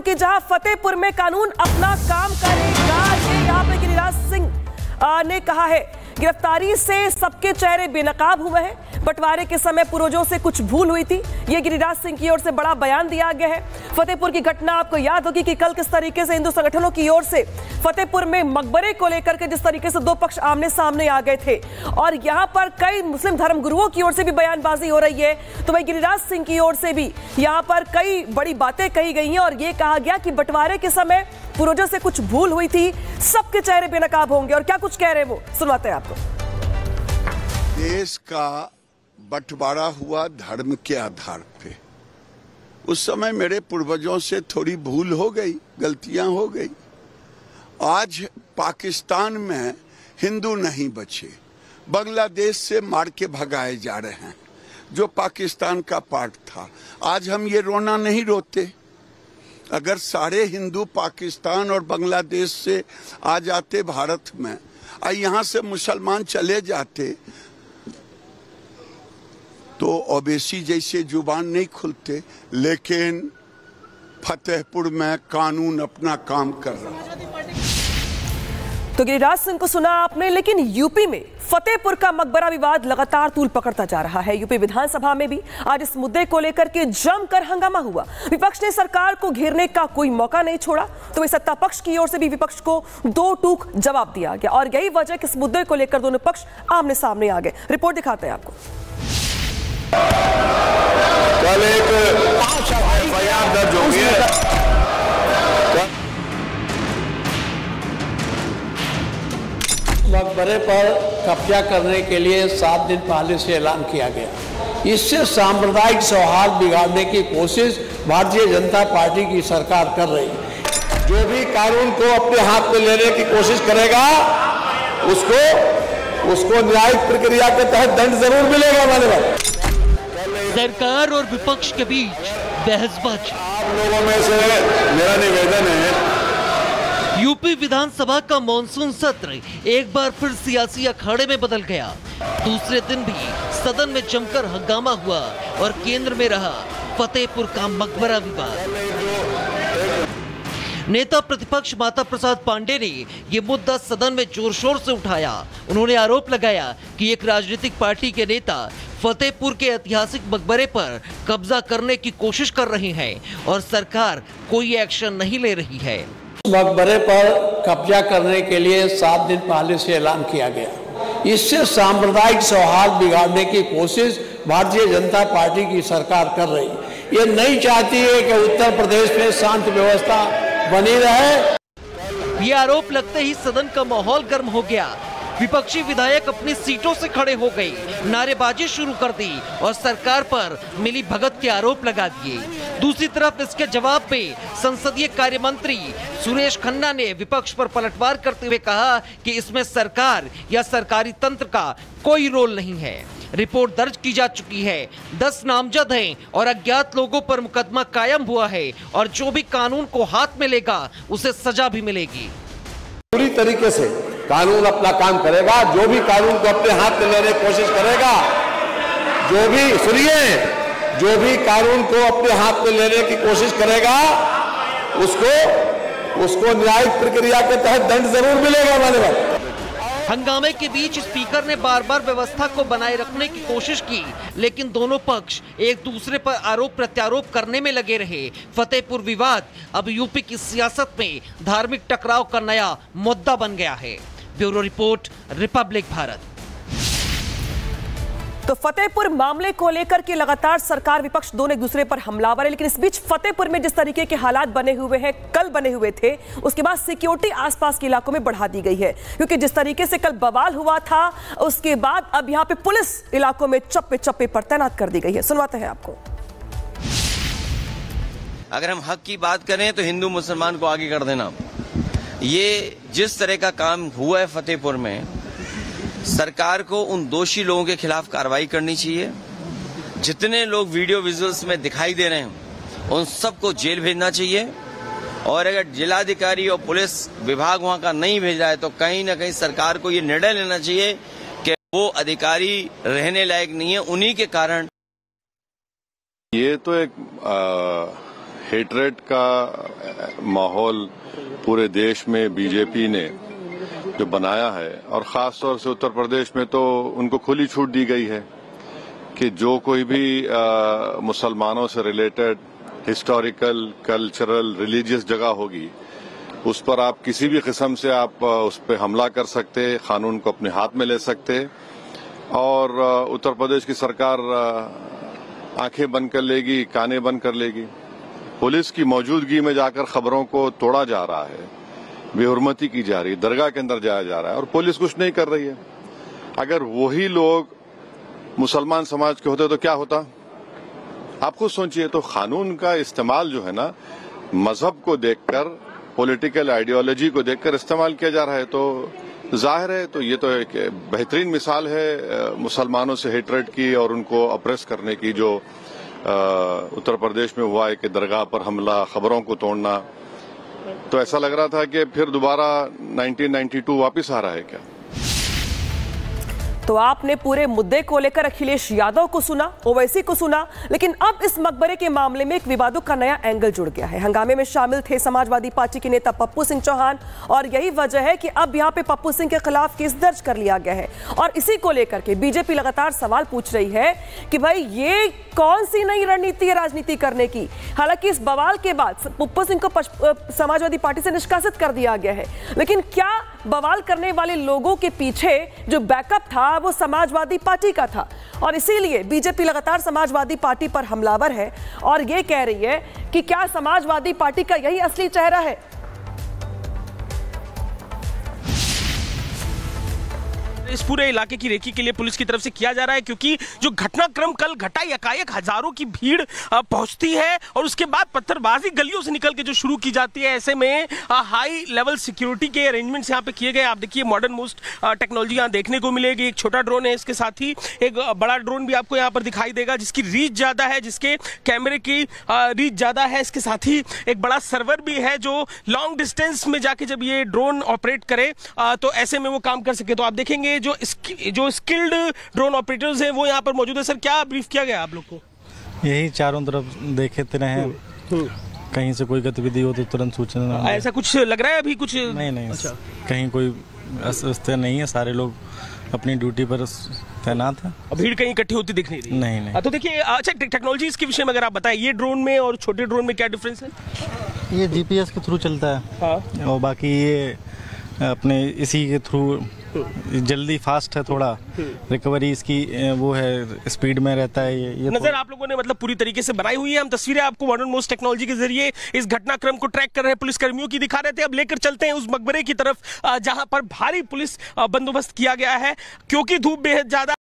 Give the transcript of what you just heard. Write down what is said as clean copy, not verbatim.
की जहां फतेहपुर में कानून अपना काम करेगा, ये यहाँ पे गिरिराज सिंह ने कहा है। गिरफ्तारी से सबके चेहरे बेनकाब हुए हैं। बंटवारे के समय पूर्वजों से कुछ भूल हुई थी, ये गिरिराज सिंह की ओर से बड़ा बयान दिया गया है। फतेहपुर की घटना आपको याद होगी कि कल किस तरीके से हिंदू संगठनों की ओर से फतेहपुर में मकबरे को लेकर के जिस तरीके से दो पक्ष आमने सामने आ गए थे, और यहां पर कई मुस्लिम धर्मगुरुओं की ओर से भी बयानबाजी हो रही है। तो वही गिरिराज सिंह की ओर से भी यहां पर कई बड़ी बातें कही गई हैं और ये कहा गया कि बंटवारे के समय पूर्वजों से कुछ भूल हुई थी, सबके चेहरे बेनकाब होंगे। और क्या कुछ कह रहे हैं वो सुनवाते हैं आपको। देश का बंटवारा हुआ धर्म के आधार पे। उस समय मेरे पूर्वजों से थोड़ी भूल हो गई, गलतियां हो गई। आज पाकिस्तान में हिंदू नहीं बचे, बांग्लादेश से मार के भगाए जा रहे हैं, जो पाकिस्तान का पार्ट था। आज हम ये रोना नहीं रोते। अगर सारे हिंदू पाकिस्तान और बांग्लादेश से आ जाते भारत में और यहाँ से मुसलमान चले जाते तो ओवैसी जैसे जुबान नहीं खुलते। लेकिन फतेहपुर में कानून अपना काम कर रहा है। तो गिरिराज सिंह को सुना आपने, लेकिन यूपी में फतेहपुर का मकबरा विवाद लगातार तूल पकड़ता जा रहा है। यूपी विधानसभा में भी आज इस मुद्दे को लेकर के जमकर हंगामा हुआ। विपक्ष ने सरकार को घेरने का कोई मौका नहीं छोड़ा, तो वही सत्ता पक्ष की ओर से भी विपक्ष को दो टूक जवाब दिया गया और यही वजह कि इस मुद्दे को लेकर दोनों पक्ष आमने सामने आ गए। रिपोर्ट दिखाते हैं आपको। कल एक एफआईआर दर्ज हो गई। मकबरे पर कब्जा करने के लिए 7 दिन पहले से ऐलान किया गया। इससे सांप्रदायिक सौहार्द बिगाड़ने की कोशिश भारतीय जनता पार्टी की सरकार कर रही है। जो भी कानून को अपने हाथ में लेने की कोशिश करेगा उसको न्यायिक प्रक्रिया के तहत दंड जरूर मिलेगा। माननीय सरकार और विपक्ष के बीच बहसबाजी। आप लोगों में से मेरा निवेदन है, यूपी विधानसभा का मॉनसून सत्र एक बार फिर सियासी अखाड़े में बदल गया। दूसरे दिन भी सदन में जमकर हंगामा हुआ और केंद्र में रहा फतेहपुर का मकबरा विवाद। नेता प्रतिपक्ष माता प्रसाद पांडे ने ये मुद्दा सदन में जोर शोर से उठाया। उन्होंने आरोप लगाया कि एक राजनीतिक पार्टी के नेता फतेहपुर के ऐतिहासिक मकबरे पर कब्जा करने की कोशिश कर रहे हैं और सरकार कोई एक्शन नहीं ले रही है। मकबरे पर कब्जा करने के लिए 7 दिन पहले से ऐलान किया गया। इससे सांप्रदायिक सौहार्द बिगाड़ने की कोशिश भारतीय जनता पार्टी की सरकार कर रही है। ये नहीं चाहती है कि उत्तर प्रदेश में शांति व्यवस्था बनी रहे। ये आरोप लगते ही सदन का माहौल गर्म हो गया। विपक्षी विधायक अपनी सीटों से खड़े हो गए, नारेबाजी शुरू कर दी और सरकार पर मिली भगत के आरोप लगा दिए। दूसरी तरफ इसके जवाब में संसदीय कार्य मंत्री सुरेश खन्ना ने विपक्ष पर पलटवार करते हुए कहा कि इसमें सरकार या सरकारी तंत्र का कोई रोल नहीं है। रिपोर्ट दर्ज की जा चुकी है, 10 नामजद हैं और अज्ञात लोगों पर मुकदमा कायम हुआ है और जो भी कानून को हाथ में लेगा उसे सजा भी मिलेगी। पूरी तरीके से कानून अपना काम करेगा। जो भी कानून को अपने हाथ में लेने की कोशिश करेगा, जो भी कानून को अपने हाथ में लेने की कोशिश करेगा उसको न्यायिक प्रक्रिया के तहत दंड जरूर मिलेगा। माननीय हंगामे के बीच स्पीकर ने बार बार व्यवस्था को बनाए रखने की कोशिश की, लेकिन दोनों पक्ष एक दूसरे पर आरोप प्रत्यारोप करने में लगे रहे। फतेहपुर विवाद अब यूपी की सियासत में धार्मिक टकराव का नया मुद्दा बन गया है। Bureau report, Republic Bharat. तो फतेहपुर मामले को लेकर के लगातार सरकार विपक्ष दोनों एक दूसरे पर हमलावर है, लेकिन इस बीच फतेहपुर में जिस तरीके के हालात बने हुए हैं, कल बने हुए थे, उसके बाद सिक्योरिटी आसपास के इलाकों में बढ़ा दी गई है। क्योंकि जिस तरीके से कल बवाल हुआ था, उसके बाद अब यहां पे पुलिस इलाकों में चप्पे चप्पे पर तैनात कर दी गई है। सुनवाते हैं आपको। अगर हम हक की बात करें तो हिंदू मुसलमान को आगे कर देना, ये जिस तरह का काम हुआ है फतेहपुर में, सरकार को उन दोषी लोगों के खिलाफ कार्रवाई करनी चाहिए। जितने लोग वीडियो विजुअल्स में दिखाई दे रहे हैं उन सबको जेल भेजना चाहिए। और अगर जिलाधिकारी और पुलिस विभाग वहां का नहीं भेज रहा है तो कहीं ना कहीं सरकार को ये निर्णय लेना चाहिए कि वो अधिकारी रहने लायक नहीं है। उन्हीं के कारण ये तो एक हेटरेट का माहौल पूरे देश में बीजेपी ने जो बनाया है, और खास तौर से उत्तर प्रदेश में तो उनको खुली छूट दी गई है कि जो कोई भी मुसलमानों से रिलेटेड हिस्टोरिकल, कल्चरल, रिलीजियस जगह होगी, उस पर आप किसी भी किस्म से आप उस पर हमला कर सकते, कानून को अपने हाथ में ले सकते। और उत्तर प्रदेश की सरकार आंखें बंद कर लेगी, कानें बंद कर लेगी। पुलिस की मौजूदगी में जाकर खबरों को तोड़ा जा रहा है, बेहुरमती की जा रही है, दरगाह के अंदर जाया जा रहा है और पुलिस कुछ नहीं कर रही है। अगर वही लोग मुसलमान समाज के होते तो क्या होता, आप खुद सोचिए। तो कानून का इस्तेमाल जो है ना, मजहब को देखकर, पॉलिटिकल आइडियोलॉजी को देखकर इस्तेमाल किया जा रहा है, तो जाहिर है तो ये तो एक बेहतरीन मिसाल है मुसलमानों से हेटरेट की और उनको अप्रेस करने की, जो उत्तर प्रदेश में हुआ है कि दरगाह पर हमला, खबरों को तोड़ना। तो ऐसा लग रहा था कि फिर दोबारा 1992 वापस आ रहा है क्या। तो आपने पूरे मुद्दे को लेकर अखिलेश यादव को सुना, ओवैसी को सुना, लेकिन अब इस मकबरे के मामले में एक विवादों का नया एंगल जुड़ गया है। हंगामे में शामिल थे समाजवादी पार्टी के नेता पप्पू सिंह चौहान, और यही वजह है कि अब यहां पे पप्पू सिंह के खिलाफ केस दर्ज कर लिया गया है। और इसी को लेकर के बीजेपी लगातार सवाल पूछ रही है कि भाई ये कौन सी नई रणनीति है राजनीति करने की। हालांकि इस बवाल के बाद पप्पू सिंह को समाजवादी पार्टी से निष्कासित कर दिया गया है, लेकिन क्या बवाल करने वाले लोगों के पीछे जो बैकअप था वो समाजवादी पार्टी का था, और इसीलिए बीजेपी लगातार समाजवादी पार्टी पर हमलावर है और यह कह रही है कि क्या समाजवादी पार्टी का यही असली चेहरा है। इस पूरे इलाके की रेकी के लिए पुलिस की तरफ से किया जा रहा है, क्योंकि जो घटनाक्रम कल घटा, एकाएक हजारों की भीड़ पहुंचती है और उसके बाद पत्थरबाजी गलियों से निकल के जो शुरू की जाती है। ऐसे में हाई लेवल सिक्योरिटी के अरेंजमेंट्स यहाँ पे किए गए। आप देखिए मॉडर्न मोस्ट टेक्नोलॉजी यहाँ देखने को मिलेगी। एक छोटा ड्रोन है, इसके साथ ही एक बड़ा ड्रोन भी आपको यहाँ पर दिखाई देगा जिसकी रीच ज्यादा है, जिसके कैमरे की रीच ज्यादा है। इसके साथ ही एक बड़ा सर्वर भी है जो लॉन्ग डिस्टेंस में जाके जब ये ड्रोन ऑपरेट करे तो ऐसे में वो काम कर सके। तो आप देखेंगे जो स्किल्ड ड्रोन ऑपरेटर्स हैं वो यहाँ पर मौजूद है। सर, क्या ब्रीफ किया गया आप लोग को? यही चारों तरफ देखते रहे, कहीं से कोई गतिविधि हो तो तुरंत सूचना। ऐसा कुछ लग रहा है अभी कुछ? नहीं। अच्छा। कहीं कोई अस्वस्थ नहीं है, सारे लोग अपनी ड्यूटी पर तैनात है। भीड़ कहीं इकट्ठी होती दिख नहीं रही? नहीं। तो देखिए, अच्छा टेक्नोलॉजीज के विषय में अगर आप बताएं, ये ड्रोन में और छोटे ड्रोन में क्या डिफरेंस है? ये GPS के थ्रू चलता है। हाँ। और बाकी ये अपने इसी के थ्रू जल्दी फास्ट है, थोड़ा रिकवरी इसकी वो है, स्पीड में रहता है। ये नजर आप लोगों ने मतलब पूरी तरीके से बनाई हुई है। हम तस्वीरें आपको मॉडर्न मोस्ट टेक्नोलॉजी के जरिए इस घटनाक्रम को ट्रैक कर रहे पुलिस कर्मियों की दिखा रहे थे। अब लेकर चलते हैं उस मकबरे की तरफ जहां पर भारी पुलिस बंदोबस्त किया गया है, क्योंकि धूप बेहद ज्यादा